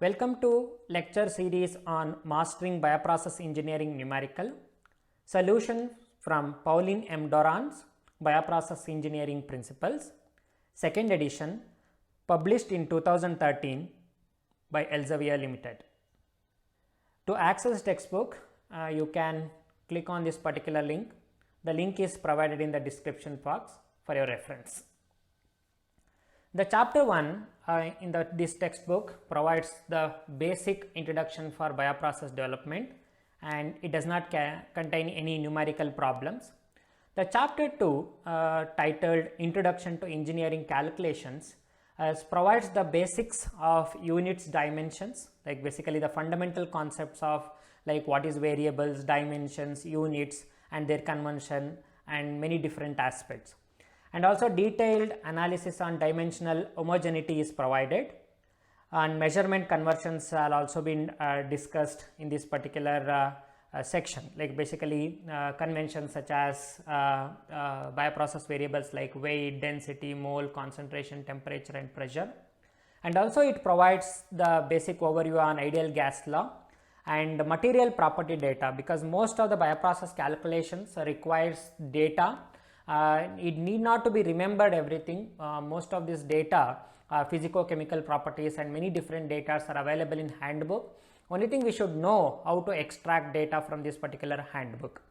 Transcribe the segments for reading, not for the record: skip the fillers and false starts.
Welcome to lecture series on Mastering Bioprocess Engineering Numerical. Solution from Pauline M. Doran's Bioprocess Engineering Principles, second edition, published in 2013 by Elsevier Limited. To access textbook, you can click on this particular link. The link is provided in the description box for your reference. The chapter 1 in this textbook provides the basic introduction for bioprocess development, and it does not contain any numerical problems. The chapter 2 titled Introduction to Engineering Calculations provides the basics of units dimensions, like basically the fundamental concepts of like what is variables, dimensions, units and their convention and many different aspects. And also detailed analysis on dimensional homogeneity is provided, and measurement conversions are also been discussed in this particular section, like basically conventions such as bioprocess variables like weight, density, mole, concentration, temperature and pressure. And also it provides the basic overview on ideal gas law and material property data, because most of the bioprocess calculations requires data. It need not to be remembered everything. Most of this data, physico-chemical properties and many different data are available in handbook. Only thing we should know how to extract data from this particular handbook.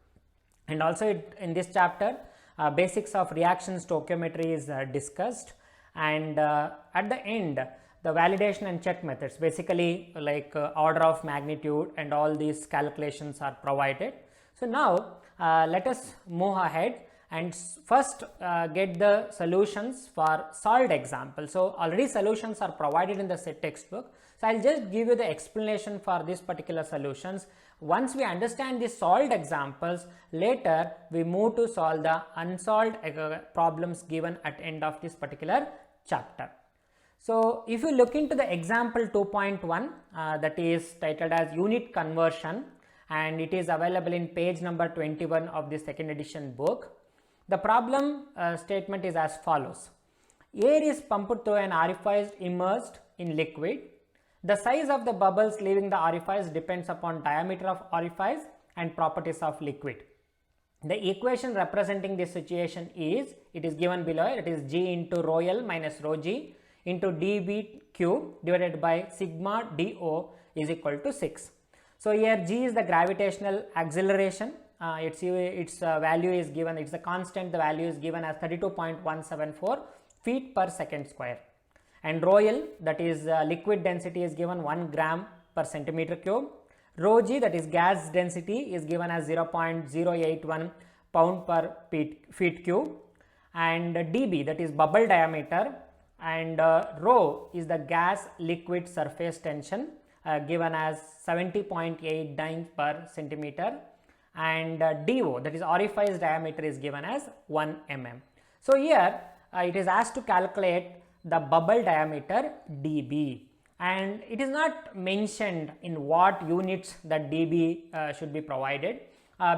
And also in this chapter, basics of reaction stoichiometry is discussed, and at the end the validation and check methods, basically like order of magnitude and all these calculations are provided. So now let us move ahead and first get the solutions for solved examples. So already solutions are provided in the set textbook. So I'll just give you the explanation for these particular solutions. Once we understand the solved examples, later we move to solve the unsolved problems given at end of this particular chapter. So if you look into the example 2.1, that is titled as unit conversion, and it is available in page number 21 of the second edition book. The problem statement is as follows. Air is pumped through an orifice immersed in liquid. The size of the bubbles leaving the orifice depends upon diameter of orifice and properties of liquid. The equation representing this situation is, it is given below, it is G into rho L minus rho G into dV cube divided by sigma dO is equal to 6. So here G is the gravitational acceleration. Its value is given, it's a constant, the value is given as 32.174 feet per second square, and rho L, that is liquid density, is given 1 gram per centimeter cube. Rho G, that is gas density, is given as 0.081 pound per feet cube, and dB, that is bubble diameter, and rho is the gas liquid surface tension, given as 70.8 dynes per centimeter, and DO, that is orifice diameter, is given as 1 mm. So here it is asked to calculate the bubble diameter dB, and it is not mentioned in what units that dB should be provided,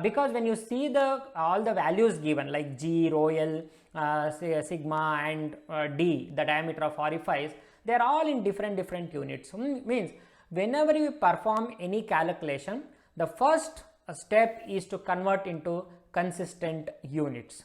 because when you see all the values given like G, rho L, sigma and D, the diameter of orifice, they are all in different units. Means whenever you perform any calculation, the first step is to convert into consistent units.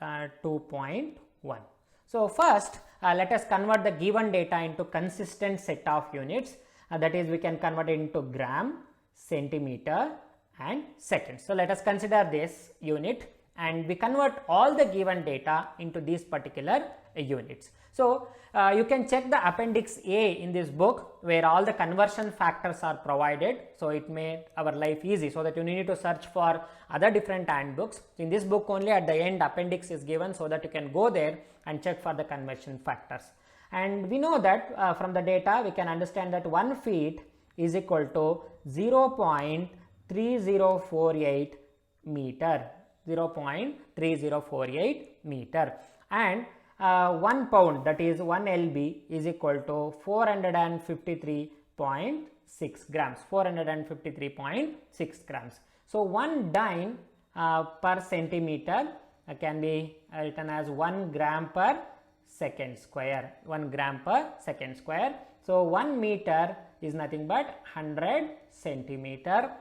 2.1. So first let us convert the given data into consistent set of units, that is we can convert it into gram, centimeter and seconds. So let us consider this unit, and we convert all the given data into these particular units. So you can check the appendix A in this book, where all the conversion factors are provided. So it made our life easy, so that you need to search for other different handbooks. In this book only at the end appendix is given, so that you can go there and check for the conversion factors. And we know that from the data we can understand that 1 feet is equal to 0.3048 meter, 0.3048 meter, and 1 pound, that is 1 lb, is equal to 453.6 grams, 453.6 grams. So 1 dyne per centimeter can be written as 1 gram per second square, 1 gram per second square. So 1 meter is nothing but 100 centimeter,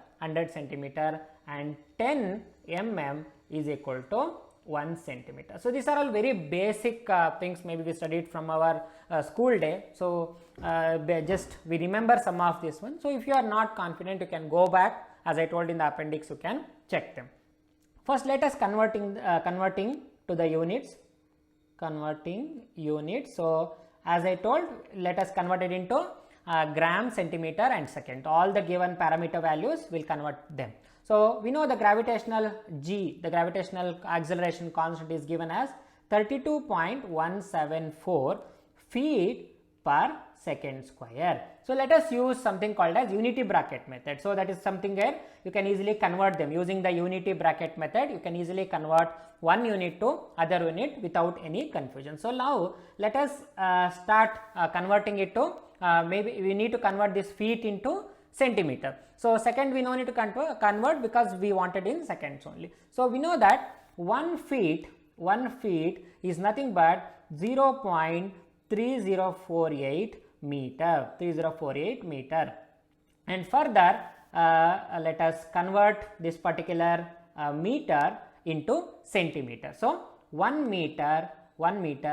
and 10 mm is equal to 1 centimeter. So these are all very basic things, maybe we studied from our school day. So just we remember some of this one. So if you are not confident, you can go back, as I told in the appendix, you can check them. First let us converting to the units, So as I told, let us convert it into gram, centimeter and second. All the given parameter values will convert them. So we know the gravitational G, the gravitational acceleration constant, is given as 32.174 feet per second square. So let us use something called as unity bracket method. So that is something where you can easily convert them using the unity bracket method. You can easily convert one unit to other unit without any confusion. So now let us start converting it to maybe we need to convert this feet into centimeter. So second we no need to convert because we wanted in seconds only. So we know that 1 feet is nothing but 0.3048 meter, and further let us convert this particular meter into centimeter. So 1 meter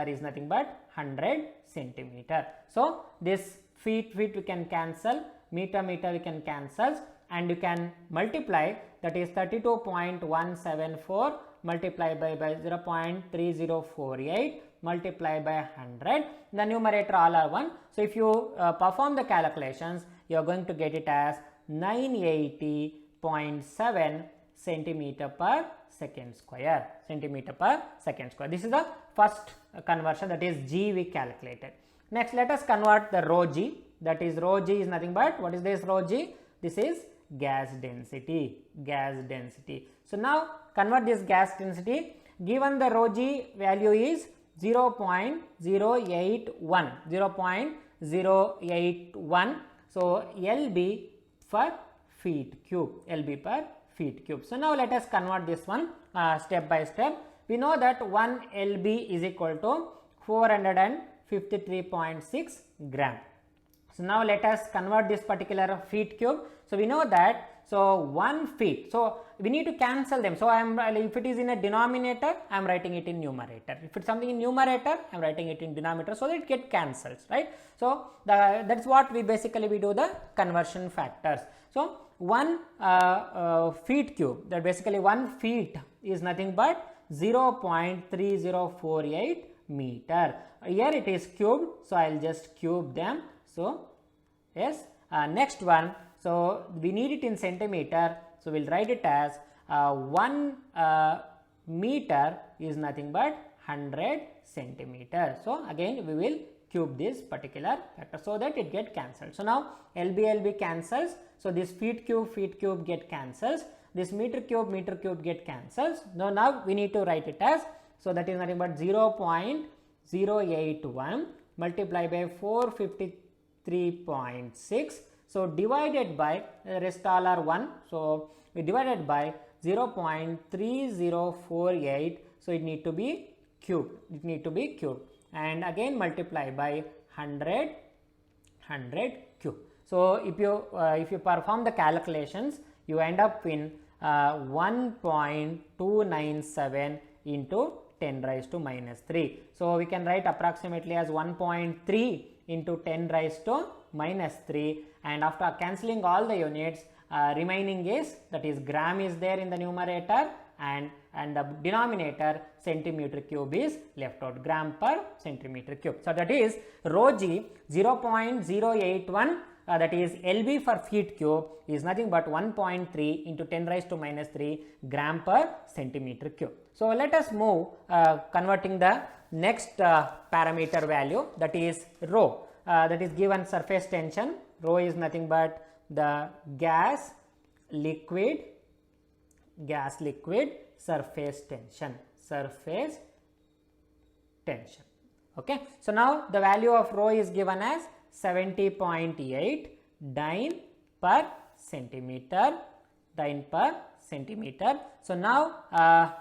is nothing but 100 centimeter. So this feet we can cancel, meter we can cancel, and you can multiply, that is 32.174 multiplied by 0.3048 multiplied by 100. The numerator all are 1. So if you perform the calculations, you are going to get it as 980.7 centimeter per second square, This is the first conversion, that is G we calculated. Next let us convert the rho G, that is rho G is nothing but, what is this rho G? This is gas density. So now convert this gas density, given the rho G value is 0.081. So LB per feet cube, So now let us convert this one step by step. We know that 1 LB is equal to 453.6 gram. So now let us convert this particular feet cube. So we know that, so 1 feet, so we need to cancel them. So if it is in a denominator, I am writing it in numerator. If it's something in numerator, I am writing it in denominator, so that it get cancels, right? So that's what we basically we do the conversion factors. So 1 feet cube, that basically 1 feet is nothing but 0.3048 meter. Here it is cubed, so I will just cube them. So yes, next one, so we need it in centimeter, so we will write it as 1 meter is nothing but 100 centimeter. So again we will cube this particular factor so that it get cancelled. So now LB cancels, so this feet cube get cancels, this meter cube get cancels. Now we need to write it as, so that is nothing but 0.081 multiplied by 453.6. So divided by, rest all are 1. So we divided by 0.3048. So it need to be cubed. And again multiply by 100 cube. So if you perform the calculations, you end up in 1.297 into 10 raised to minus 3. So we can write approximately as 1.3 into 10 raised to minus 3, and after cancelling all the units, remaining is, that is gram is there in the numerator, and the denominator centimeter cube is left out, gram per centimeter cube. So that is rho G 0.081, that is LB for feet cube is nothing but 1.3 into 10 raised to minus 3 gram per centimeter cube. So let us move converting the next parameter value, that is rho, that is given surface tension. Rho is nothing but the gas liquid surface tension. Okay, so now the value of rho is given as 70.8 dyne per centimeter. So now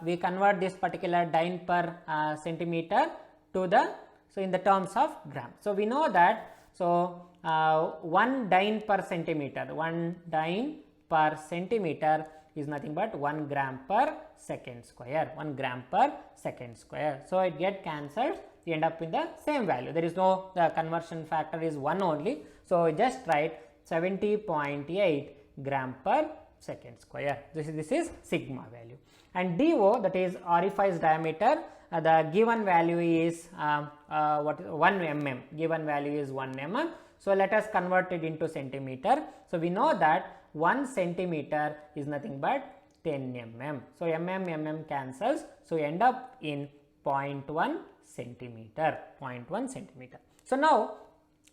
we convert this particular dyne per centimeter to the, so in the terms of gram. So we know that So 1 dyne per centimeter, 1 dyne per centimeter is nothing but 1 gram per second square, 1 gram per second square. So it get cancelled, you end up in the same value. There is no, the conversion factor is 1 only. So just write 70.8 gram per second square. This is sigma value. And DO, that is orifice diameter, the given value is 1 mm, given value is 1 mm. So let us convert it into centimeter. So we know that 1 centimeter is nothing but 10 mm. So mm cancels. So we end up in 0.1 centimeter, 0.1 centimeter. So now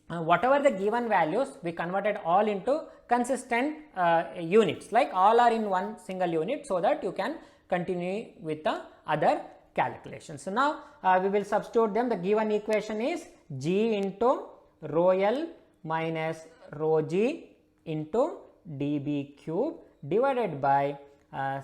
whatever the given values, we converted all into consistent units, like all are in one single unit, so that you can continue with the other calculations. So now we will substitute them. The given equation is G into rho L minus rho G into dB cube divided by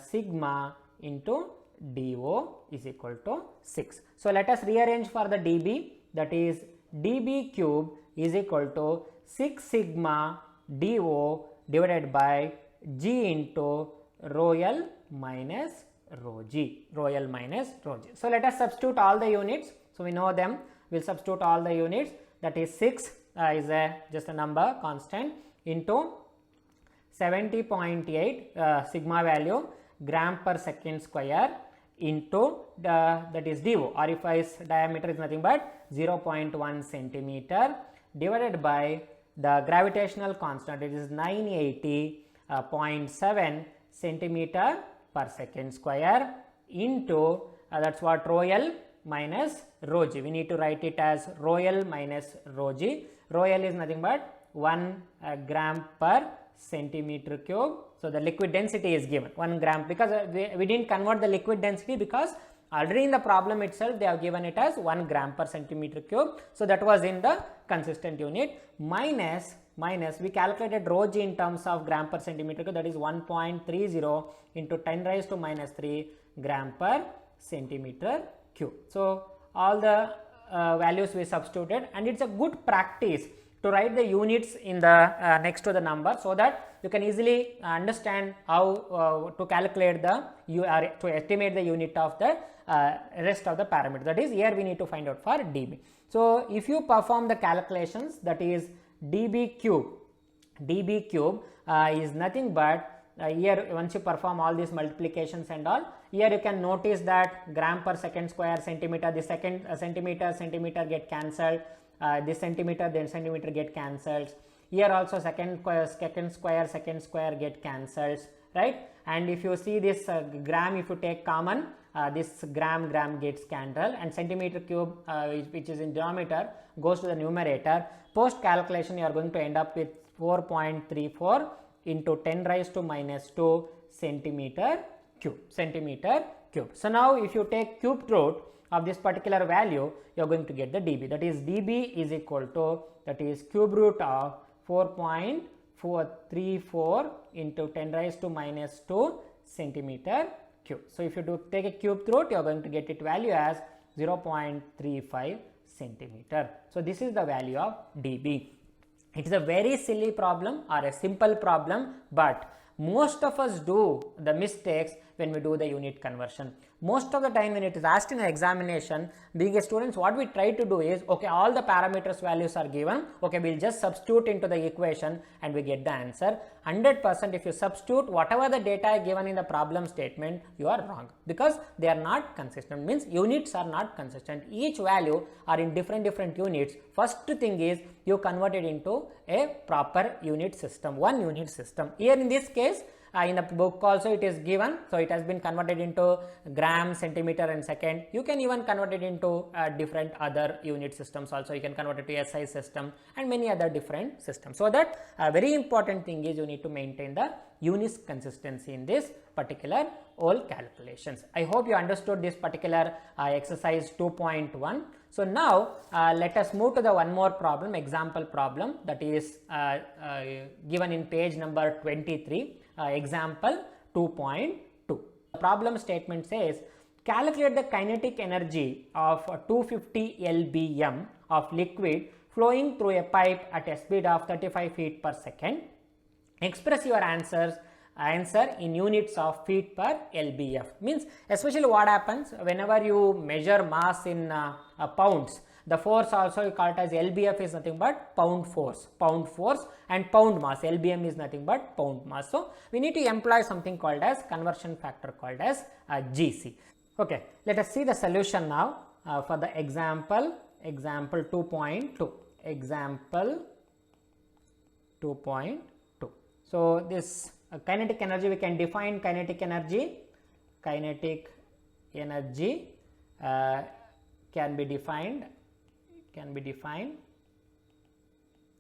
sigma into DO is equal to 6. So let us rearrange for the dB, that is dB cube is equal to 6 sigma DO divided by G into rho L minus rho G, rho L minus rho G. So let us substitute all the units. So we know them, we will substitute all the units, that is 6 is just a number constant into 70.8 sigma value gram per second square into that is DO, orifice diameter is nothing but 0.1 centimeter divided by the gravitational constant, it is 980.7 centimeter per second square into that's what rho L minus rho G. We need to write it as rho L minus rho G. Rho L is nothing but 1 gram per centimeter cube. So the liquid density is given 1 gram, because we didn't convert the liquid density because already in the problem itself they have given it as 1 gram per centimeter cube. So that was in the consistent unit, minus we calculated rho G in terms of gram per centimeter cube, that is 1.30 into 10 raised to minus 3 gram per centimeter cube. So all the values we substituted, and it's a good practice to write the units in the next to the number, so that you can easily understand how to calculate the to estimate the unit of the rest of the parameters. That is, here we need to find out for dB. So if you perform the calculations, that is dB cube is nothing but here once you perform all these multiplications and all, here you can notice that gram per second square centimeter, the second centimeter get cancelled, this centimeter then centimeter get cancelled, here also second square get cancelled, right? And if you see this gram, if you take common, this gram gets cancelled, and centimeter cube which is in denominator goes to the numerator. Post calculation you are going to end up with 4.34 into 10 raised to minus 2 centimeter cube. So now if you take cube root of this particular value, you are going to get the dB, that is dB is equal to, that is cube root of 4.434 into 10 raised to minus 2 centimeter cube. So if you take a cube root, you are going to get it value as 0.35 centimeter. So this is the value of dB. It is a very silly problem or a simple problem, but most of us do the mistakes when we do the unit conversion. Most of the time when it is asked in an examination, being a students, what we try to do is, okay, all the parameters values are given, okay, we'll just substitute into the equation and we get the answer. 100% if you substitute whatever the data given in the problem statement, you are wrong, because they are not consistent, means units are not consistent. Each value are in different units. First thing is you convert it into a proper unit system, one unit system. Here in this case, in the book also it is given, so it has been converted into gram, centimeter and second. You can even convert it into different other unit systems also. You can convert it to SI system and many other different systems. So that very important thing is you need to maintain the units consistency in this particular all calculations. I hope you understood this particular exercise 2.1. So now let us move to the one more problem, example problem, that is given in page number 23. Example 2.2. The problem statement says, calculate the kinetic energy of 250 lbm of liquid flowing through a pipe at a speed of 35 feet per second. Express your answer in units of feet per lbf. Means especially what happens whenever you measure mass in pounds, the force also you call it as lbf is nothing but pound force, and pound mass, lbm is nothing but pound mass. So we need to employ something called as conversion factor called as gc. Okay, let us see the solution now for the example 2.2. Example 2.2. So this kinetic energy, we can define kinetic energy. Kinetic energy can be defined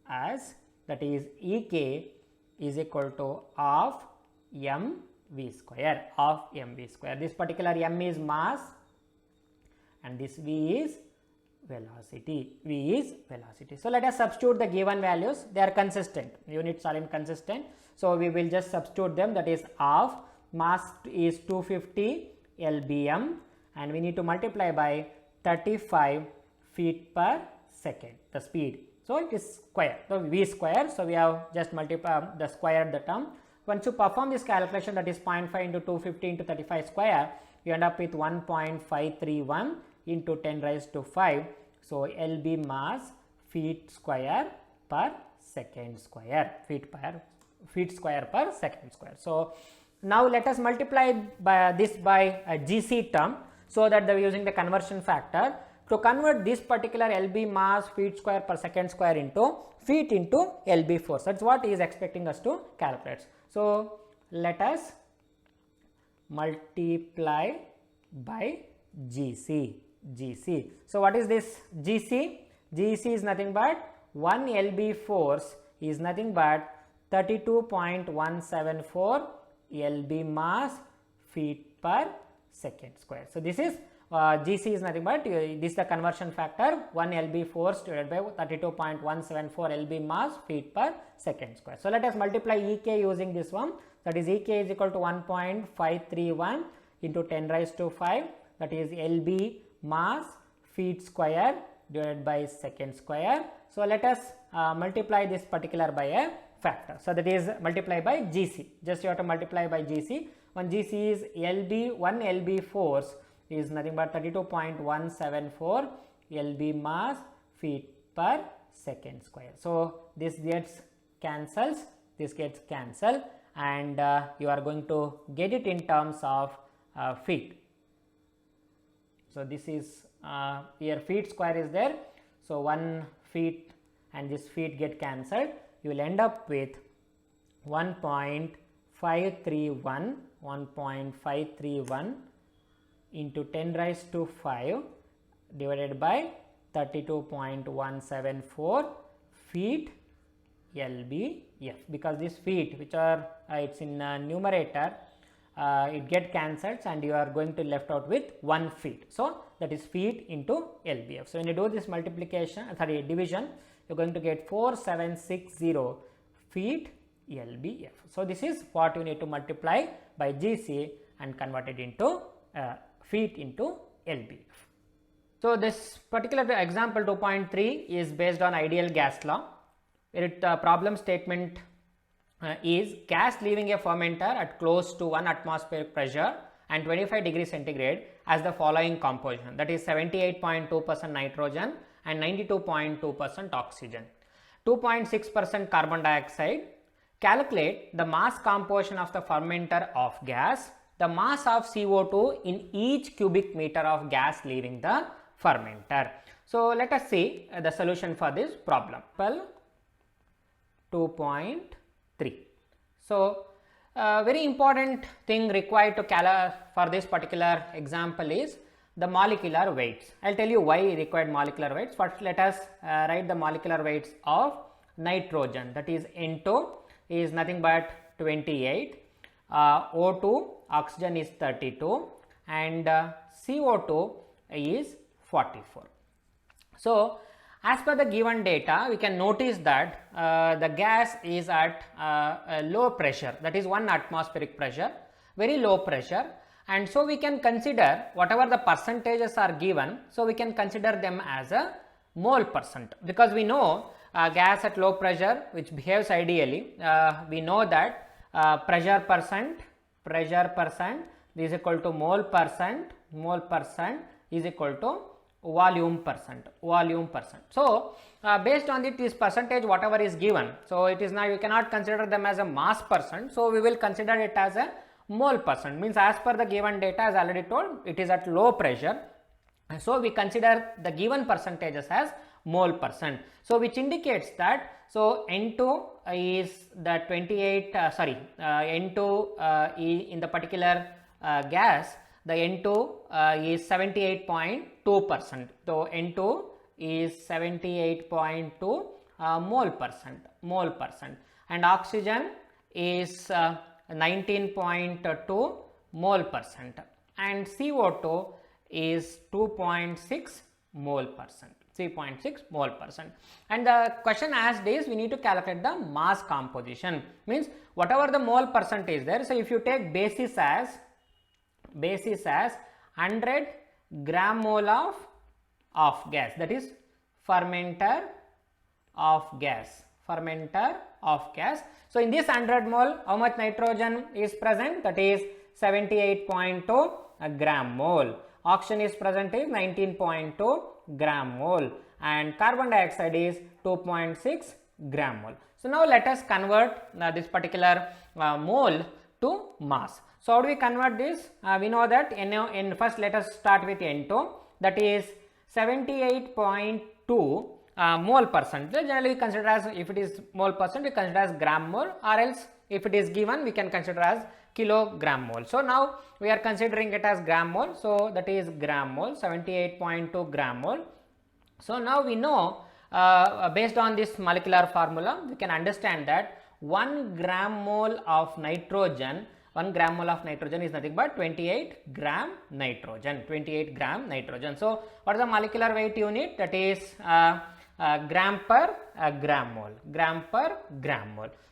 as, that is, Ek is equal to half mv square, This particular m is mass and this v is velocity. So let us substitute the given values. They are consistent, units are inconsistent, so we will just substitute them. That is, half mass is 250 lbm and we need to multiply by 35 feet per second, the speed. So it is square, so v square. So we have just multiplied the square the term. Once you perform this calculation, that is 0.5 into 250 into 35 square, you end up with 1.531 into 10 raised to 5. So lb mass feet square per second square, feet square per second square. So now let us multiply by this by a gc term, so that they are using the conversion factor to convert this particular lb mass feet square per second square into feet into lb force. That's what he is expecting us to calculate. So let us multiply by gc. So what is this gc? gc is nothing but 1 lb force is nothing but 32.174 lb mass feet per second square. So this is gc is nothing but this is the conversion factor, 1 lb force divided by 32.174 lb mass feet per second square. So let us multiply ek using this one. That is, ek is equal to 1.531 into 10 raised to 5, that is lb mass feet square divided by second square. So let us multiply this particular by a factor. So that is multiply by gc. Just you have to multiply by gc. When gc is lb, 1 lb force is nothing but 32.174 lb mass feet per second square. So this gets cancels, and you are going to get it in terms of feet. So this is here feet square is there, so 1 feet and this feet get cancelled. You will end up with 1.531 into 10 raised to 5 divided by 32.174 feet lbf, because this feet which are it's in numerator, it get cancelled and you are going to left out with 1 feet. So that is feet into lbf. So when you do this division, you are going to get 4760 feet lbf. So this is what you need to multiply by gc and convert it into feet into lbf. So this particular example 2.3 is based on ideal gas law. It problem statement is gas leaving a fermenter at close to 1 atmospheric pressure and 25 degrees centigrade as the following composition, that is 78.2% nitrogen and 92.2% oxygen, 2.6% carbon dioxide. Calculate the mass composition of the fermenter of gas, the mass of CO2 in each cubic meter of gas leaving the fermenter. So let us see the solution for this problem. 2.3. So very important thing required to for this particular example is the molecular weights. I will tell you why required molecular weights. First let us write the molecular weights of nitrogen, that is N2 is nothing but 28, O2 oxygen is 32 and CO2 is 44. So as per the given data, we can notice that the gas is at a low pressure, that is 1 atmospheric pressure, very low pressure, and so we can consider whatever the percentages are given, so we can consider them as a mole percent, because we know gas at low pressure which behaves ideally, we know that pressure percent is equal to mole percent is equal to volume percent. So based on this percentage whatever is given, so it is now, you cannot consider them as a mass percent, so we will consider it as a mole percent, means as per the given data, as already told, it is at low pressure, so we consider the given percentages as mole percent. So which indicates that, so N2 is the 28 N2 in the particular gas, the N2 is 78.2%. So N2 is 78.2 mole percent, and oxygen is 19.2 mole percent, and CO2 is 2.6 mole percent. 3.6 mole percent. And the question asked is, we need to calculate the mass composition, means whatever the mole percent is there. So if you take basis as 100 gram mole of gas, that is fermenter of gas. So in this 100 mole, how much nitrogen is present? That is 78.2 gram mole. Oxygen is present is 19.2 gram mole, and carbon dioxide is 2.6 gram mole. So now let us convert this particular mole to mass. So how do we convert this? We know that first let us start with N2, that is 78.2 mole percent. Generally we consider as, if it is mole percent, we consider as gram mole, or else if it is given we can consider as kilogram mole. So now we are considering it as gram mole, so that is gram mole, 78.2 gram mole. So now we know based on this molecular formula, we can understand that 1 gram mole of nitrogen is nothing but 28 gram nitrogen. So what is the molecular weight unit? That is gram per gram mole.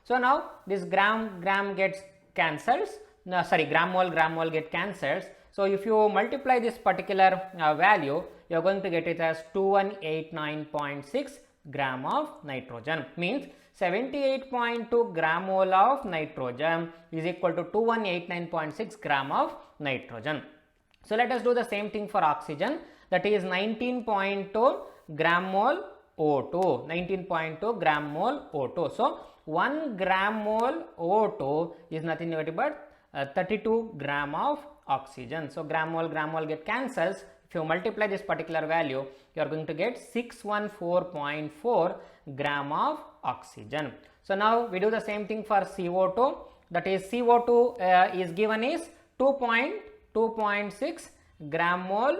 So now this gram gets cancels, gram mole get cancels. So if you multiply this particular value, you are going to get it as 2189.6 gram of nitrogen, means 78.2 gram mole of nitrogen is equal to 2189.6 gram of nitrogen. So let us do the same thing for oxygen, that is 19.2 gram mole O2, 19.2 gram mole O2. So 1 gram mole O2 is nothing but 32 gram of oxygen. So gram mole get cancels. If you multiply this particular value, you are going to get 614.4 gram of oxygen. So now we do the same thing for CO2, that is CO2 is given is 2.6 gram mole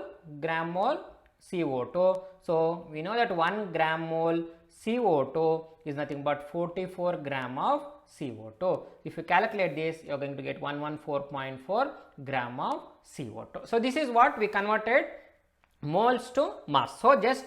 CO2. So we know that 1 gram mole CO2 is nothing but 44 gram of CO2. If you calculate this, you are going to get 114.4 gram of CO2. So this is what we converted moles to mass. So just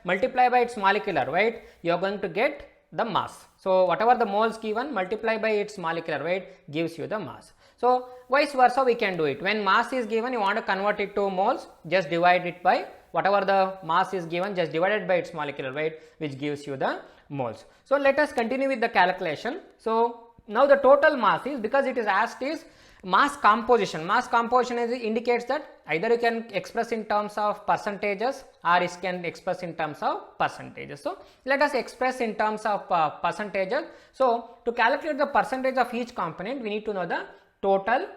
multiply by its molecular weight, you are going to get the mass. So whatever the moles given, multiply by its molecular weight gives you the mass. So vice versa we can do it. When mass is given, you want to convert it to moles, just divide it by whatever the mass is given, just divided by its molecular weight, which gives you the moles. So let us continue with the calculation. So now the total mass is, because it is asked is mass composition. Mass composition indicates that either you can express in terms of percentages or it can express in terms of percentages. So let us express in terms of percentages. So to calculate the percentage of each component, we need to know the total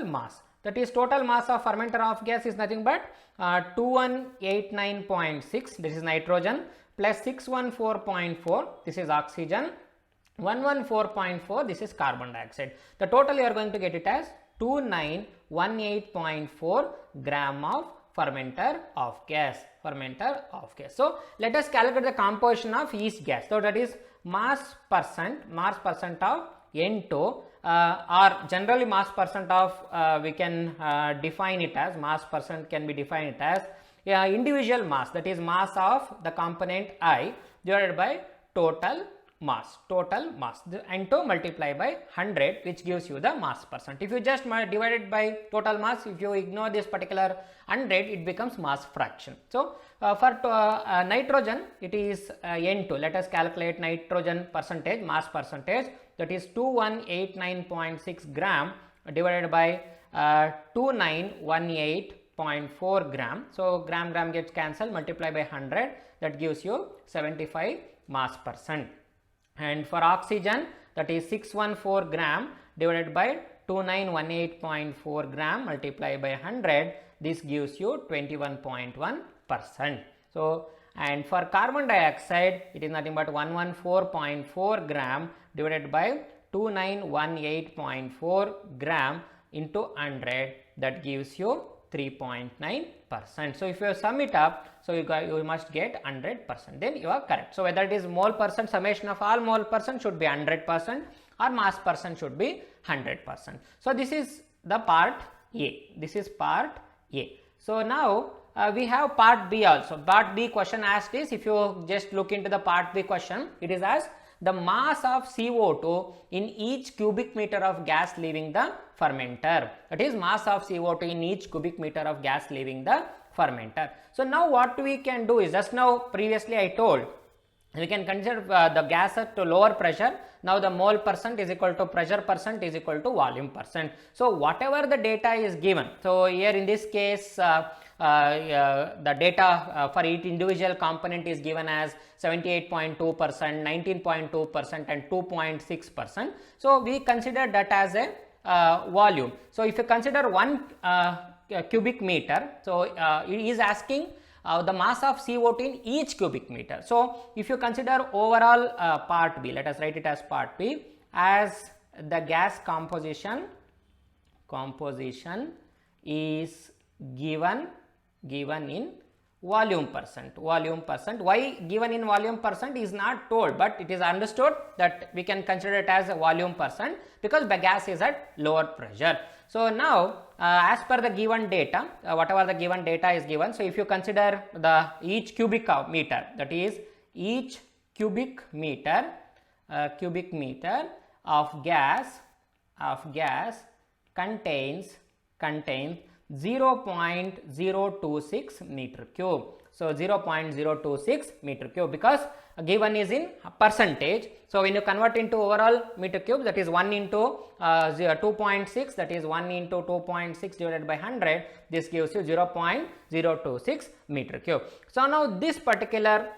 mass. That is, total mass of fermenter of gas is nothing but 2189.6, this is nitrogen, plus 614.4, this is oxygen, 114.4, this is carbon dioxide. The total you are going to get it as 2918.4 gram of fermenter of gas. So let us calculate the composition of each gas. So that is mass percent of N2, or generally mass percent of we can define it as, mass percent can be defined as individual mass, that is mass of the component I divided by total mass, total mass, and to multiply by 100, which gives you the mass percent. If you just divide it by total mass, if you ignore this particular 100, it becomes mass fraction. So for nitrogen, it is N2. Let us calculate nitrogen percentage, mass percentage, that is 2189.6 gram divided by 2918.4 gram. So gram gets cancelled, multiply by 100, that gives you 75 mass percent. And for oxygen, that is 614 gram divided by 2918.4 gram multiply by 100, this gives you 21.1%. So and for carbon dioxide, it is nothing but 114.4 gram divided by 2918.4 gram into 100, that gives you 3.9%. So if you sum it up, so you must get 100%, then you are correct. So whether it is mole percent, summation of all mole percent should be 100% or mass percent should be 100%. So this is the part A. This is part A. So now we have part B also. Part B question asked is, if you just look into the part B question, it is asked the mass of CO2 in each cubic meter of gas leaving the fermenter. That is mass of CO2 in each cubic meter of gas leaving the fermenter. So now what we can do is, just now previously I told, we can consider the gas at lower pressure. Now the mole percent is equal to pressure percent is equal to volume percent. So whatever the data is given, so here in this case the data for each individual component is given as 78.2%, 19.2% and 2.6%. So we consider that as a volume. So if you consider 1 cubic meter, so it is asking the mass of CO2 in each cubic meter. So if you consider overall part B, let us write it as part B, as the gas composition is given in volume percent. Why given in volume percent is not told, but it is understood that we can consider it as a volume percent because the gas is at lower pressure. So now as per the given data, whatever the given data is given, so if you consider the each cubic meter, that is each cubic meter of gas contains 0.026 meter cube. So 0.026 meter cube, because given is in percentage. So when you convert into overall meter cube, that is 1 into 2.6, that is 1 into 2.6 divided by 100, this gives you 0.026 meter cube. So now this particular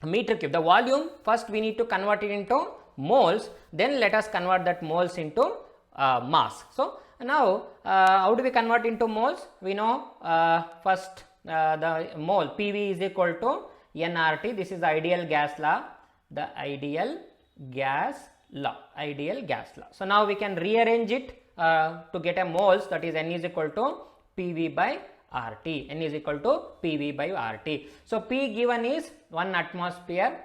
meter cube, the volume, first we need to convert it into moles, then let us convert that moles into mass. So now how do we convert into moles? We know first the mole PV is equal to nRT. This is the ideal gas law, So now we can rearrange it to get a moles, that is N is equal to PV by RT. So P given is 1 atmosphere.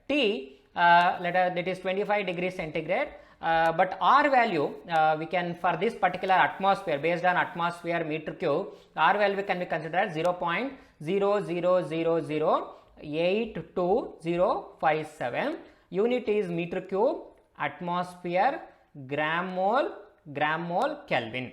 T that is 25 degrees centigrade. But R value we can, for this particular atmosphere, based on atmosphere meter cube, R value can be considered as 0.000082057. Unit is meter cube, atmosphere, gram mole, Kelvin.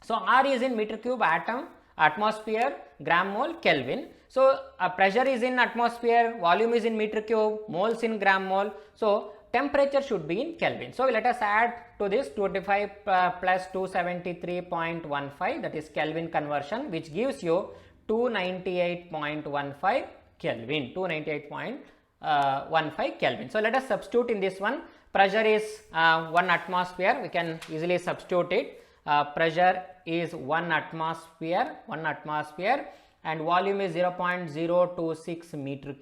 So R is in meter cube, atom, atmosphere, gram mole, Kelvin. So pressure is in atmosphere, volume is in meter cube, moles in gram mole. So temperature should be in Kelvin. So let us add to this 25 plus 273.15, that is Kelvin conversion, which gives you 298.15 Kelvin. So let us substitute in this one. Pressure is 1 atmosphere. We can easily substitute it. Pressure is 1 atmosphere, and volume is 0.026 meter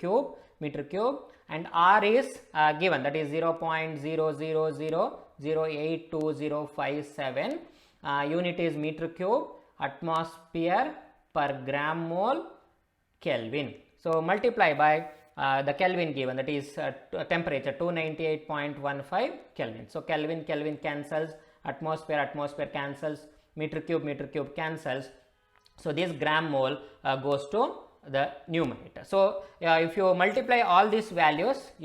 cube, and R is given, that is 0.000082057. Unit is meter cube, atmosphere per gram mole, Kelvin. So multiply by the Kelvin given, that is temperature 298.15 Kelvin. So Kelvin cancels, atmosphere cancels, meter cube cancels. So this gram mole goes to the numerator. So, if you multiply all these values, n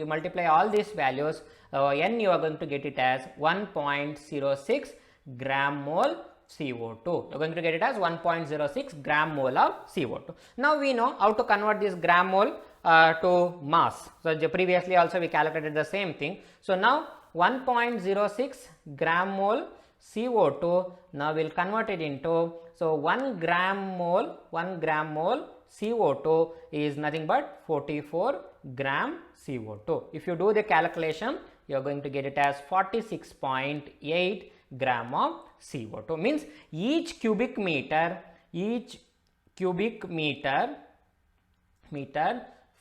you are going to get it as 1.06 gram mole CO2. You are going to get it as 1.06 gram mole of CO2. Now, we know how to convert this gram mole to mass. So, previously also we calculated the same thing. So, now 1.06 gram mole CO2, now we will convert it into, so 1 gram mole CO2 is nothing but 44 gram CO2. If you do the calculation, you are going to get it as 46.8 gram of CO2. Means each cubic meter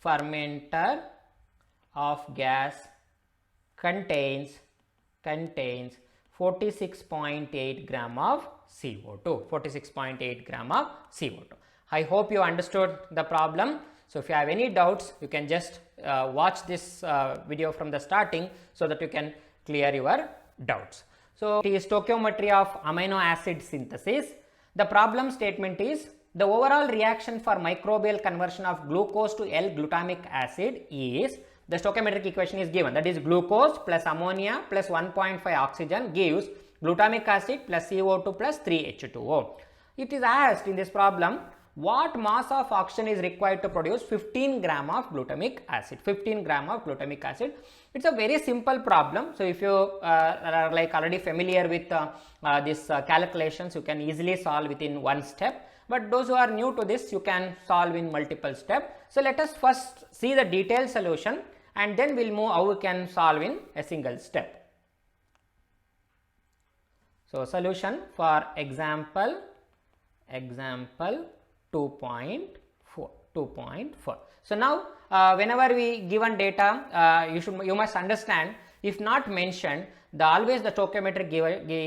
fermenter of gas contains 46.8 gram of CO2. 46.8 gram of CO2. I hope you understood the problem. So, if you have any doubts, you can just watch this video from the starting so that you can clear your doubts. So, it is stoichiometry of amino acid synthesis. The problem statement is the overall reaction for microbial conversion of glucose to L-glutamic acid is, the stoichiometric equation is given, that is glucose plus ammonia plus 1.5 oxygen gives glutamic acid plus CO2 plus 3H2O. It is asked in this problem, what mass of oxygen is required to produce 15 gram of glutamic acid. 15 gram of glutamic acid. It's a very simple problem. So, if you are like already familiar with this calculations, you can easily solve within one step. But those who are new to this, you can solve in multiple steps. So, let us first see the detailed solution and then we will move how we can solve in a single step. So, solution for example 2.4. So, now whenever we given data, you must understand, if not mentioned, always the stoichiometric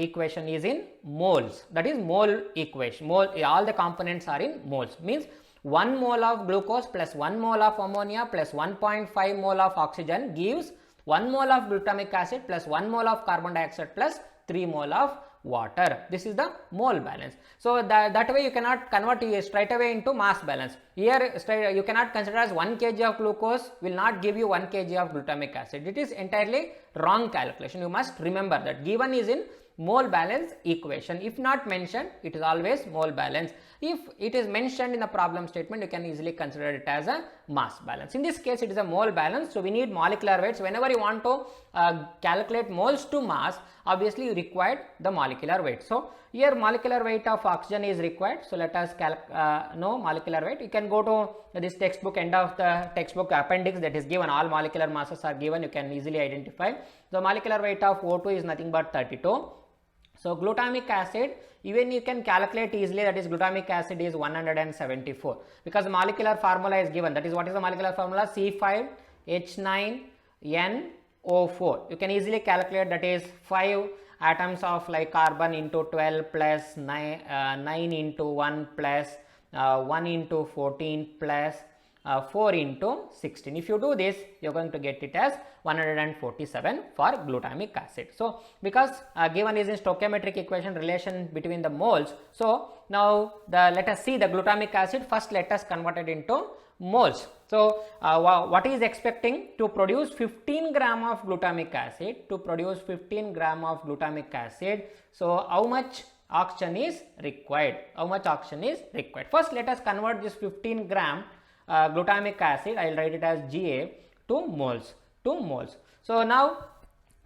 equation is in moles, that is mole equation. All the components are in moles, means 1 mole of glucose plus 1 mole of ammonia plus 1.5 mole of oxygen gives 1 mole of glutamic acid plus 1 mole of carbon dioxide plus 3 mole of water. This is the mole balance. So, that way you cannot convert it straight away into mass balance. Here you cannot consider as 1 kg of glucose will not give you 1 kg of glutamic acid. It is entirely wrong calculation. You must remember that given is in mole balance equation. If not mentioned, it is always mole balance. If it is mentioned in the problem statement, you can easily consider it as a mass balance. In this case, it is a mole balance. So, we need molecular weights. Whenever you want to calculate moles to mass, obviously you require the molecular weight. So, here molecular weight of oxygen is required. So, let us know molecular weight. You can go to this textbook, end of the textbook appendix, that is given, all molecular masses are given, you can easily identify. The molecular weight of O2 is nothing but 32. So, glutamic acid, even you can calculate easily, that is glutamic acid is 174, because the molecular formula is given, that is what is the molecular formula, C5H9NO4. You can easily calculate, that is 5 atoms of like carbon into 12 plus 9 into 1 plus 1 into 14 plus 4 into 16. If you do this, you are going to get it as 147 for glutamic acid. So, because given is in stoichiometric equation relation between the moles. So, now let us see the glutamic acid. First, let us convert it into moles. So, what is expecting to produce 15 gram of glutamic acid? To produce 15 gram of glutamic acid. So, how much oxygen is required? First, let us convert this 15 gram glutamic acid, I will write it as Ga to moles. So, now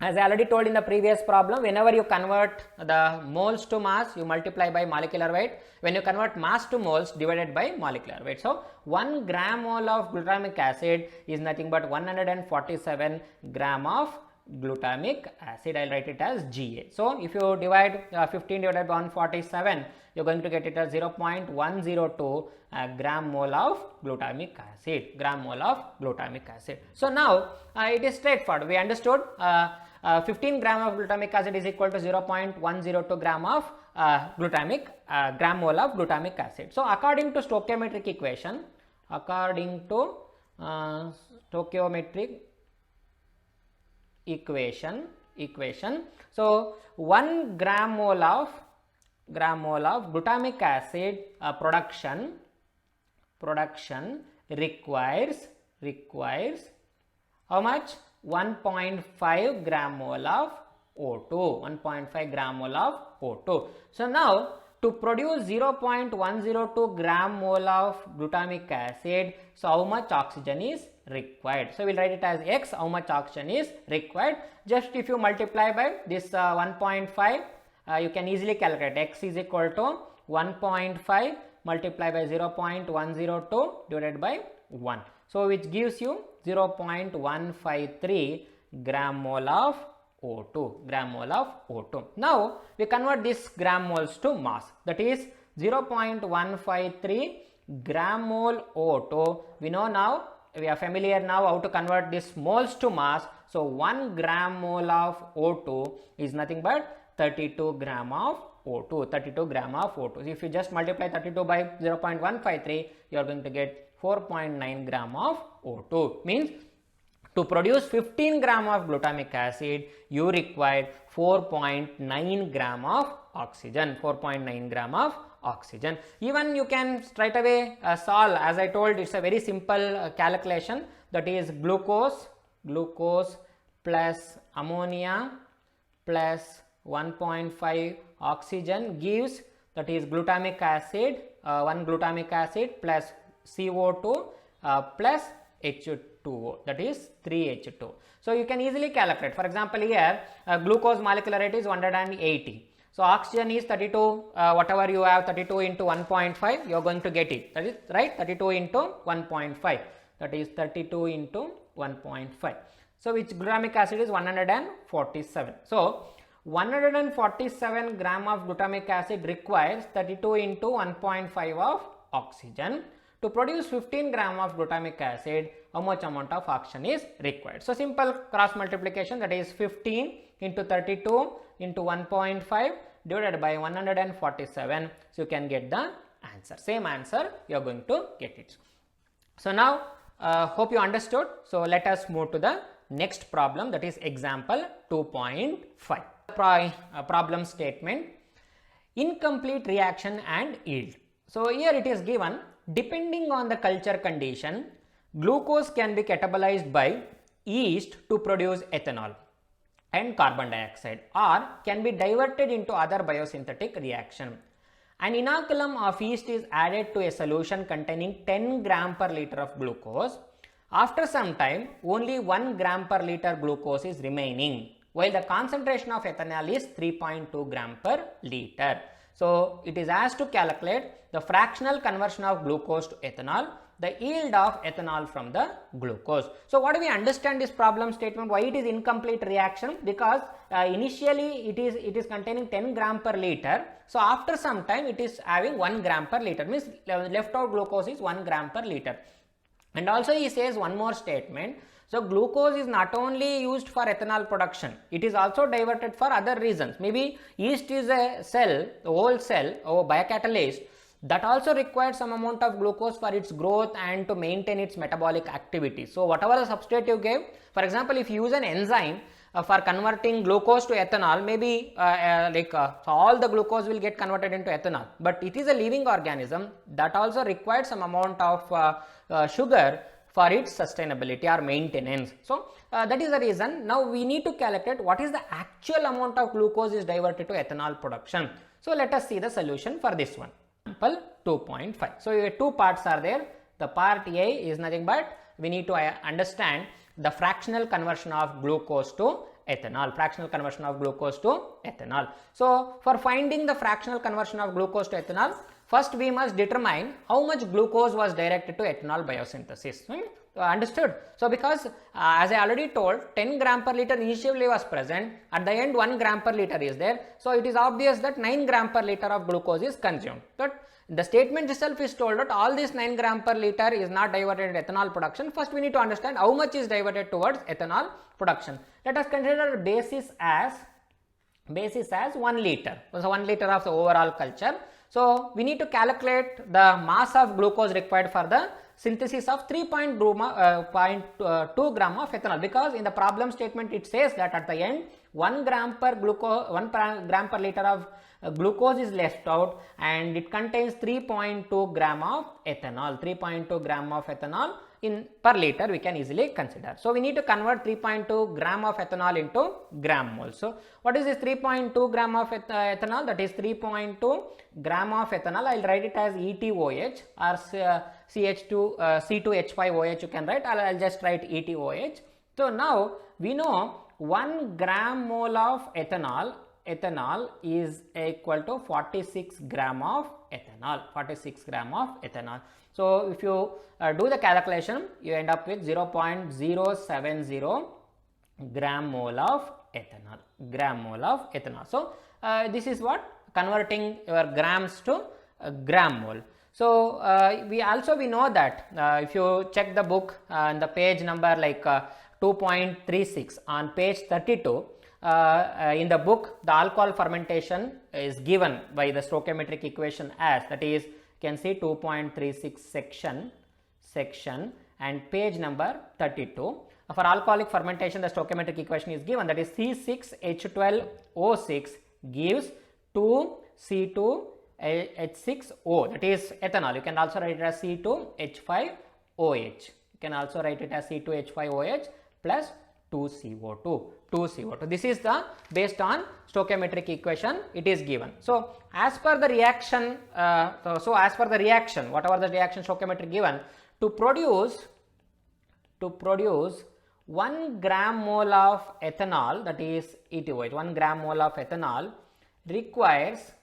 as I already told in the previous problem, whenever you convert the moles to mass, you multiply by molecular weight. When you convert mass to moles, divided by molecular weight. So, 1 gram mole of glutamic acid is nothing but 147 gram of glutamic acid. I will write it as Ga. So, if you divide 15 divided by 147, you are going to get it as 0.102 gram mole of glutamic acid. So, now it is straightforward. We understood 15 gram of glutamic acid is equal to 0.102 gram of gram mole of glutamic acid. So, according to stoichiometric equation, so 1 gram mole of glutamic acid production requires how much? 1.5 gram mole of O2, 1.5 gram mole of O2. So now to produce 0.102 gram mole of glutamic acid, so how much oxygen is required? So we will write it as X, how much oxygen is required. Just if you multiply by this 1.5, you can easily calculate. X is equal to 1.5 multiply by 0.102 divided by 1. So which gives you 0.153 gram mole of O2, gram mole of O2. Now we convert this gram moles to mass, that is 0.153 gram mole O2. We know now, we are familiar now how to convert this moles to mass. So 1 gram mole of O2 is nothing but 32 gram of O2, 32 gram of O2. So if you just multiply 32 by 0.153, you are going to get 4.9 gram of O2. Means to produce 15 gram of glutamic acid, you require 4.9 gram of oxygen, 4.9 gram of oxygen. Even you can straight away solve, as I told, it's a very simple calculation, that is glucose plus ammonia plus 1.5 oxygen gives, that is glutamic acid, 1 glutamic acid plus CO2 plus H2O, that is 3H2. So you can easily calculate. For example, here glucose molecular weight is 180. So oxygen is 32, whatever you have, 32 into 1.5, you are going to get it. That is right, 32 into 1.5. That is 32 into 1.5. So which glutamic acid is 147. So 147 gram of glutamic acid requires 32 into 1.5 of oxygen. To produce 15 gram of glutamic acid, how much amount of oxygen is required? So simple cross multiplication, that is 15 into 32 into 1.5 divided by 147. So you can get the answer. Same answer you are going to get it. So now hope you understood. So let us move to the next problem, that is example 2.5. Problem statement: incomplete reaction and yield. So here it is given, depending on the culture condition, glucose can be catabolized by yeast to produce ethanol and carbon dioxide, or can be diverted into other biosynthetic reaction. An inoculum of yeast is added to a solution containing 10 gram per liter of glucose. After some time, only 1 gram per liter glucose is remaining, while the concentration of ethanol is 3.2 gram per liter. So it is asked to calculate the fractional conversion of glucose to ethanol, the yield of ethanol from the glucose. So what do we understand this problem statement? Why it is incomplete reaction? Because initially it is containing 10 gram per liter. So after some time it is having 1 gram per liter, means left out glucose is 1 gram per liter. And also he says one more statement. So glucose is not only used for ethanol production, it is also diverted for other reasons. Maybe yeast is a cell, a whole cell or biocatalyst that also requires some amount of glucose for its growth and to maintain its metabolic activity. So whatever the substrate you gave, for example, if you use an enzyme for converting glucose to ethanol, maybe so all the glucose will get converted into ethanol, but it is a living organism that also requires some amount of sugar for its sustainability or maintenance. So that is the reason. Now we need to calculate what is the actual amount of glucose is diverted to ethanol production. So let us see the solution for this one. Example 2.5. So two parts are there. The part A is nothing but we need to understand the fractional conversion of glucose to ethanol. Fractional conversion of glucose to ethanol. So for finding the fractional conversion of glucose to ethanol, first we must determine how much glucose was directed to ethanol biosynthesis. Understood? So because as I already told, 10 gram per liter initially was present, at the end 1 gram per liter is there. So it is obvious that 9 gram per liter of glucose is consumed. But the statement itself is told that all this 9 gram per liter is not diverted to ethanol production. First we need to understand how much is diverted towards ethanol production. Let us consider basis as 1 liter. So 1 liter of the overall culture. So we need to calculate the mass of glucose required for the synthesis of 3.2 gram of ethanol, because in the problem statement it says that at the end 1 gram per liter of glucose is left out, and it contains 3.2 gram of ethanol. 3.2 gram of ethanol in per liter we can easily consider. So we need to convert 3.2 gram of ethanol into gram mole. So what is this 3.2 gram of ethanol? That is 3.2 gram of ethanol. I will write it as ETOH or C2H5OH you can write. I will just write ETOH. So now we know 1 gram mole of ethanol is equal to 46 gram of ethanol. 46 gram of ethanol. So if you do the calculation, you end up with 0.070 gram mole of ethanol. So this is what converting your grams to gram mole. So we know that if you check the book and the page number like 2.36 on page 32, in the book the alcohol fermentation is given by the stoichiometric equation as, that is, you can see 2.36 section and page number 32. For alcoholic fermentation the stoichiometric equation is given, that is C6H12O6 gives 2C2H6O, that is ethanol. You can also write it as C2H5OH. You can also write it as C2H5OH plus 2CO2. This is the based on stoichiometric equation it is given. So as per the reaction, whatever the reaction stoichiometry given, to produce 1 gram mole of ethanol, that is ETOH, 1 gram mole of ethanol requires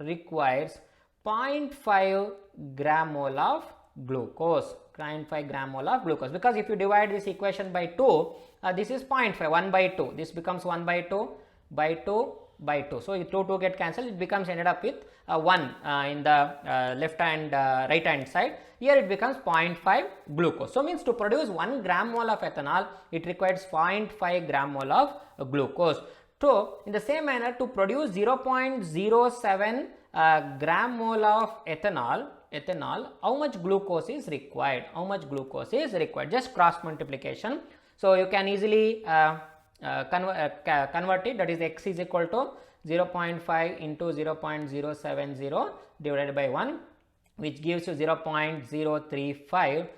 0.5 gram mole of glucose. 0.5 gram mole of glucose, because if you divide this equation by 2, this is 0.5, 1 by 2, this becomes 1 by 2 by 2 by 2. So 2 get cancelled, it becomes ended up with 1 in the left and right hand side. Here it becomes 0.5 glucose. So means to produce 1 gram mole of ethanol, it requires 0.5 gram mole of glucose. So in the same manner, to produce 0.07 gram mole of ethanol, how much glucose is required? Just cross multiplication. So you can easily convert it, that is x is equal to 0.5 into 0.070 divided by 1, which gives you 0.035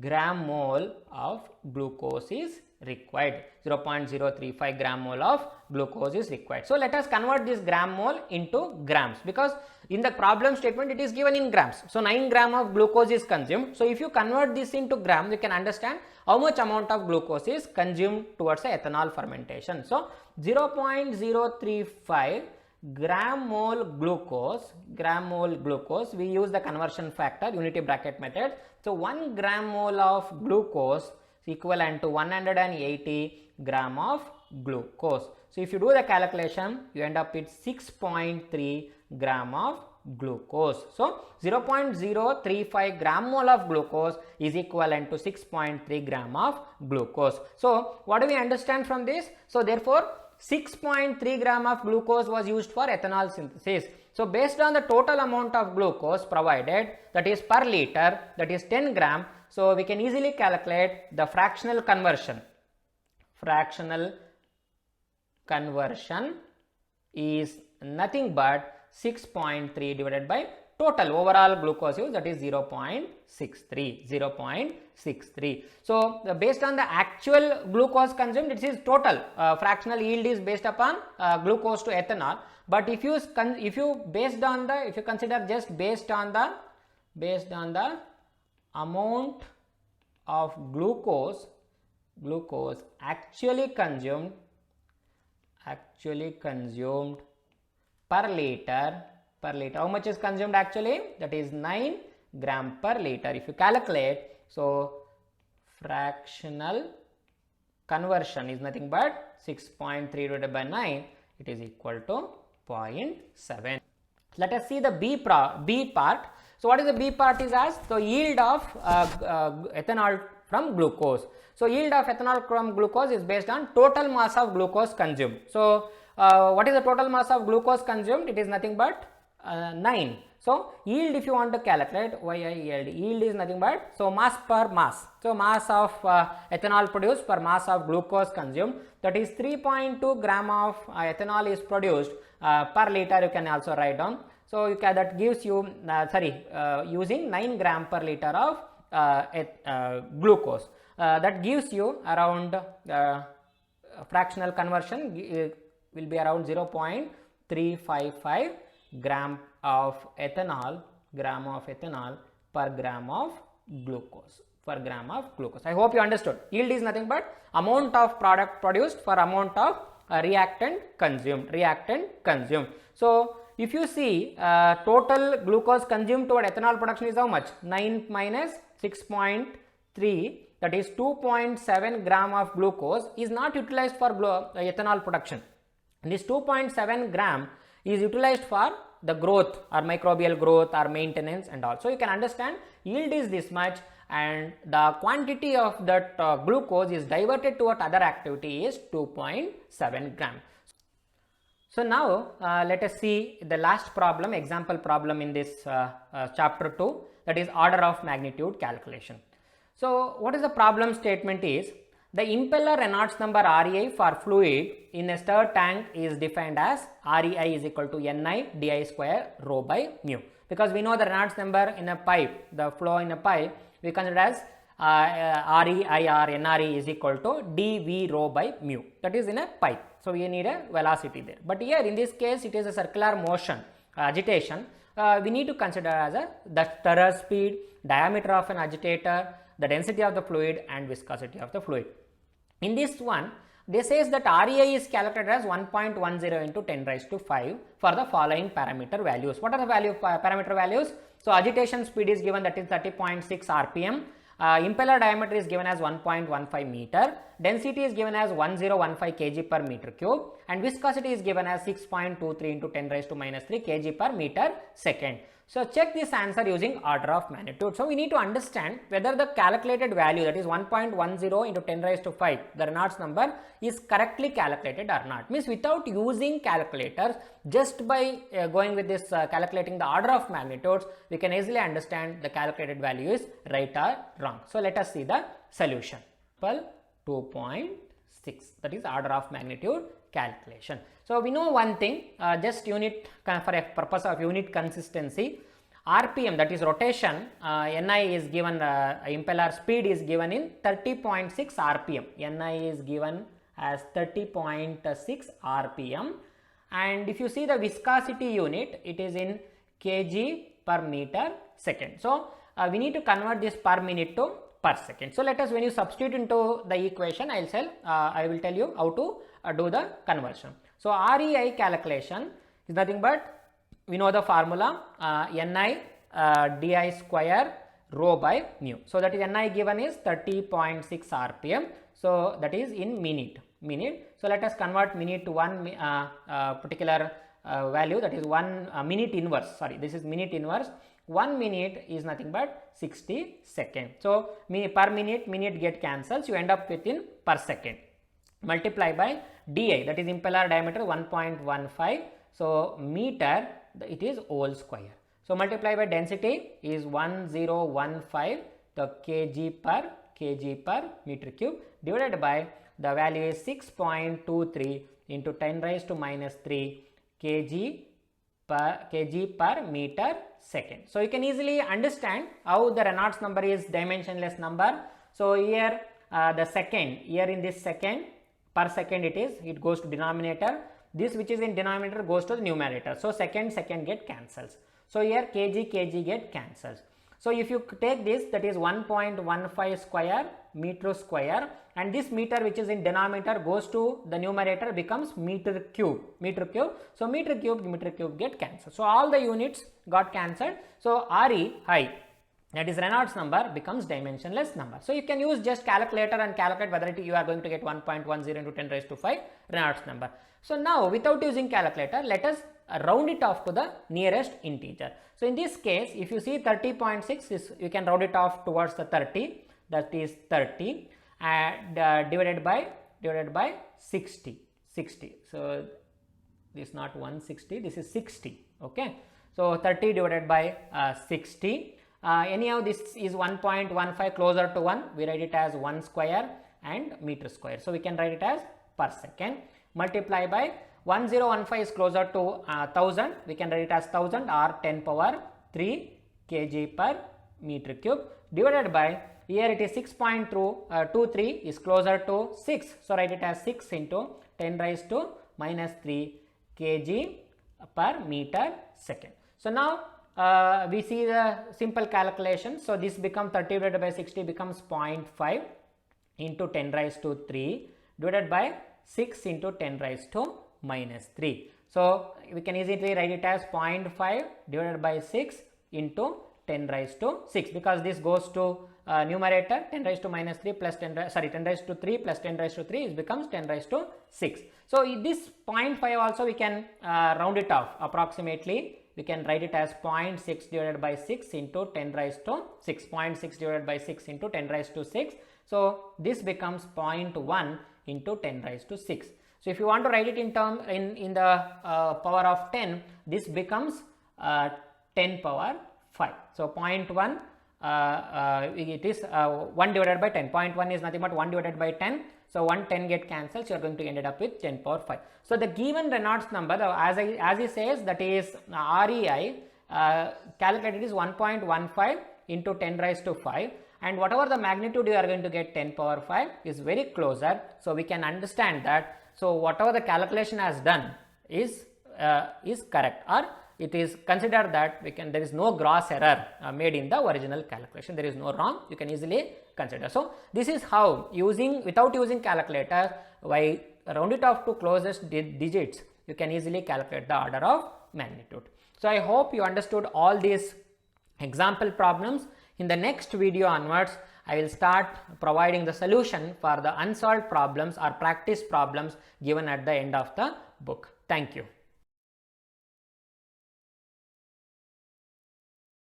gram mole of glucose is required. 0.035 gram mole of glucose is required. So let us convert this gram mole into grams, because in the problem statement it is given in grams. So 9 gram of glucose is consumed. So if you convert this into grams, you can understand how much amount of glucose is consumed towards the ethanol fermentation. So 0.035 gram mole glucose, we use the conversion factor, unity bracket method. So 1 gram mole of glucose is equivalent to 180 gram of glucose. So if you do the calculation, you end up with 6.3 gram of glucose. So 0.035 gram mole of glucose is equivalent to 6.3 gram of glucose. So what do we understand from this? So therefore 6.3 gram of glucose was used for ethanol synthesis. So based on the total amount of glucose provided, that is per liter, that is 10 gram. So we can easily calculate the fractional conversion. Fractional conversion is nothing but 6.3 divided by total overall glucose use, that is 0.63. So based on the actual glucose consumed, it is total fractional yield is based upon glucose to ethanol. But if you consider just based on the amount of glucose actually consumed per liter, how much is consumed actually? That is 9 gram per liter. If you calculate, so fractional conversion is nothing but 6.3 divided by 9, it is equal to 0.7. Let us see the B part. So what is the B part is as the yield of ethanol from glucose. So yield of ethanol from glucose is based on total mass of glucose consumed. So what is the total mass of glucose consumed? It is nothing but 9. So yield, if you want to calculate yield is nothing but, so mass per mass. So mass of ethanol produced per mass of glucose consumed, that is 3.2 gram of ethanol is produced per liter, you can also write down. So you can, that gives you using 9 gram per liter of glucose, that gives you around fractional conversion will be around 0.355 gram of ethanol per gram of glucose, I hope you understood. Yield is nothing but amount of product produced for amount of reactant consumed. So if you see total glucose consumed toward ethanol production is how much? 9 minus 6.3, that is 2.7 gram of glucose is not utilized for ethanol production. This 2.7 gram is utilized for the growth or microbial growth or maintenance and all. So you can understand yield is this much, and the quantity of that glucose is diverted toward other activity is 2.7 gram. So now let us see the last problem, example problem in this chapter 2, that is order of magnitude calculation. So what is the problem statement is, the impeller Reynolds number REI for fluid in a stirred tank is defined as REI is equal to Ni di square rho by mu, because we know the Reynolds number in a pipe, the flow in a pipe, we consider as REI or NRE is equal to dV rho by mu, that is in a pipe. So we need a velocity there, but here in this case it is a circular motion, agitation. We need to consider as the stirrer speed, diameter of an agitator, the density of the fluid and viscosity of the fluid. In this one, they says that REI is calculated as 1.10 into 10 raised to 5 for the following parameter values. What are the parameter values? So agitation speed is given, that is 30.6 rpm. Impeller diameter is given as 1.15 meter, density is given as 1015 kg per meter cube, and viscosity is given as 6.23 into 10 raised to minus 3 kg per meter second. So check this answer using order of magnitude. So we need to understand whether the calculated value, that is 1.10 into 10 raised to 5, the Reynolds number, is correctly calculated or not. Means without using calculators, just by going with this calculating the order of magnitudes, we can easily understand the calculated value is right or wrong. So let us see the solution. 2.6, that is order of magnitude calculation. So we know one thing, just unit for a purpose of unit consistency, RPM, that is rotation, Ni is given, impeller speed is given in 30.6 rpm. Ni is given as 30.6 rpm, and if you see the viscosity unit, it is in kg per meter second. So we need to convert this per minute to per second. So let us, when you substitute into the equation, I will tell you how to do the conversion. So REI calculation is nothing but, we know the formula, Ni di square rho by mu. So that is Ni given is 30.6 rpm. So that is in minute. So let us convert minute to one particular value, that is 1 minute inverse. Sorry, this is minute inverse. 1 minute is nothing but 60 seconds. So per minute get cancels, you end up with in per second. Multiply by di, that is impeller diameter 1.15, so meter, it is whole square. So multiply by density is 1015, the kg per meter cube, divided by the value is 6.23 into 10 raised to minus 3 kg per meter second. So you can easily understand how the Reynolds number is dimensionless number. So here the second, here in this second, per second it goes to denominator, this which is in denominator goes to the numerator. So second get cancels. So here kg get cancels. So if you take this, that is 1.15 square meter square, and this meter which is in denominator goes to the numerator, becomes meter cube. So meter cube get cancelled. So all the units got cancelled. So REI, that is Reynolds number, becomes dimensionless number. So you can use just calculator and calculate whether you are going to get 1.10 into 10 raised to 5 Reynolds number. So now without using calculator, let us round it off to the nearest integer. So in this case, if you see 30.6 you can round it off towards the 30, that is 30, and divided by 60. So this is not 160, this is 60. Okay. So 30 divided by 60. Anyhow, this is 1.15 closer to 1. We write it as 1 square and meter square. So we can write it as per second. Multiply by 1015 is closer to 1000. We can write it as 1000 or 10 power 3 kg per meter cube. Divided by, here it is 6.23 is closer to 6. So write it as 6 into 10 raised to minus 3 kg per meter second. So now we see the simple calculation. So this becomes 30 divided by 60 becomes 0.5 into 10 raised to 3 divided by 6 into 10 raised to minus 3. So we can easily write it as 0.5 divided by 6 into 10 raised to 6, because this goes to numerator 10 raised to minus 3 plus 10 raised to 3 plus 10 raised to 3 is becomes 10 raised to 6. So this 0.5 also we can round it off approximately. We can write it as 0.6 divided by 6 into 10 raised to 6. 0.6 divided by 6 into 10 raised to 6. So this becomes 0.1 into 10 raised to 6. So if you want to write it in term in the power of 10, this becomes 10 power 5. So 0.1 it is 1 divided by 10. 0.1 is nothing but 1 divided by 10. So 1 10 get cancelled, so you are going to end up with 10 power 5. So the given Reynolds number, as he says, that is REI calculated is 1.15 into 10 raised to 5, and whatever the magnitude you are going to get 10 power 5 is very closer. So we can understand that. So whatever the calculation has done is correct, or it is considered that there is no gross error made in the original calculation. There is no wrong. You can easily consider. So this is how without using calculator, by round it off to closest digits, you can easily calculate the order of magnitude. So I hope you understood all these example problems. In the next video onwards, I will start providing the solution for the unsolved problems or practice problems given at the end of the book. Thank you.